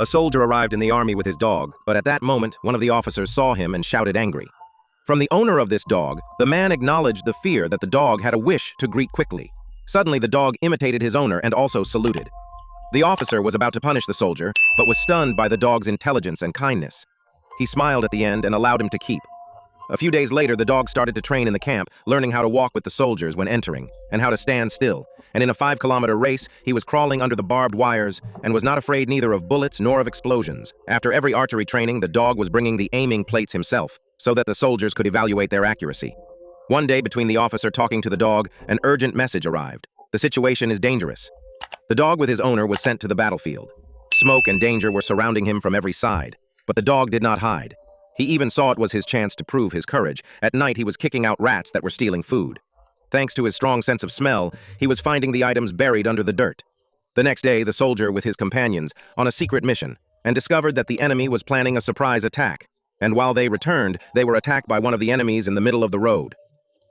A soldier arrived in the army with his dog, but at that moment, one of the officers saw him and shouted angry. From the owner of this dog, the man acknowledged the fear that the dog had a wish to greet quickly. Suddenly, the dog imitated his owner and also saluted. The officer was about to punish the soldier, but was stunned by the dog's intelligence and kindness. He smiled at the end and allowed him to keep. A few days later, the dog started to train in the camp, learning how to walk with the soldiers when entering, and how to stand still. And in a 5-kilometer race, he was crawling under the barbed wires and was not afraid neither of bullets nor of explosions. After every archery training, the dog was bringing the aiming plates himself, so that the soldiers could evaluate their accuracy. One day, between the officer talking to the dog, an urgent message arrived. The situation is dangerous. The dog with his owner was sent to the battlefield. Smoke and danger were surrounding him from every side, but the dog did not hide. He even saw it was his chance to prove his courage. At night, he was kicking out rats that were stealing food. Thanks to his strong sense of smell, he was finding the items buried under the dirt. The next day, the soldier with his companions on a secret mission and discovered that the enemy was planning a surprise attack. And while they returned, they were attacked by one of the enemies in the middle of the road.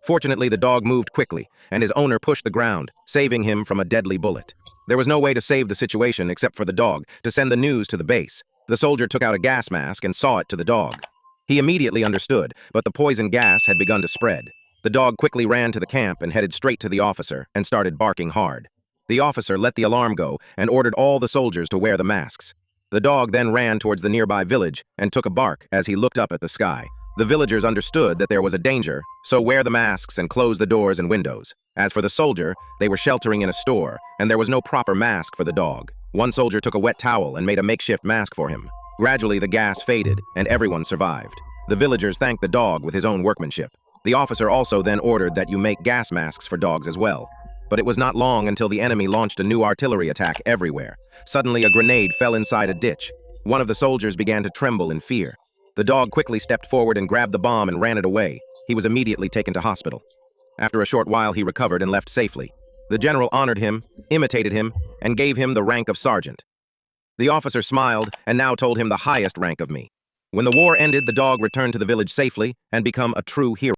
Fortunately, the dog moved quickly, and his owner pushed the ground, saving him from a deadly bullet. There was no way to save the situation except for the dog to send the news to the base. The soldier took out a gas mask and saw it to the dog. He immediately understood, but the poison gas had begun to spread. The dog quickly ran to the camp and headed straight to the officer and started barking hard. The officer let the alarm go and ordered all the soldiers to wear the masks. The dog then ran towards the nearby village and took a bark as he looked up at the sky. The villagers understood that there was a danger, so wear the masks and close the doors and windows. As for the soldier, they were sheltering in a store, and there was no proper mask for the dog. One soldier took a wet towel and made a makeshift mask for him. Gradually, the gas faded, and everyone survived. The villagers thanked the dog with his own workmanship. The officer also then ordered that you make gas masks for dogs as well. But it was not long until the enemy launched a new artillery attack everywhere. Suddenly, a grenade fell inside a ditch. One of the soldiers began to tremble in fear. The dog quickly stepped forward and grabbed the bomb and ran it away. He was immediately taken to hospital. After a short while, he recovered and left safely. The general honored him, imitated him, and gave him the rank of sergeant. The officer smiled and now told him the highest rank of me. When the war ended, the dog returned to the village safely and became a true hero.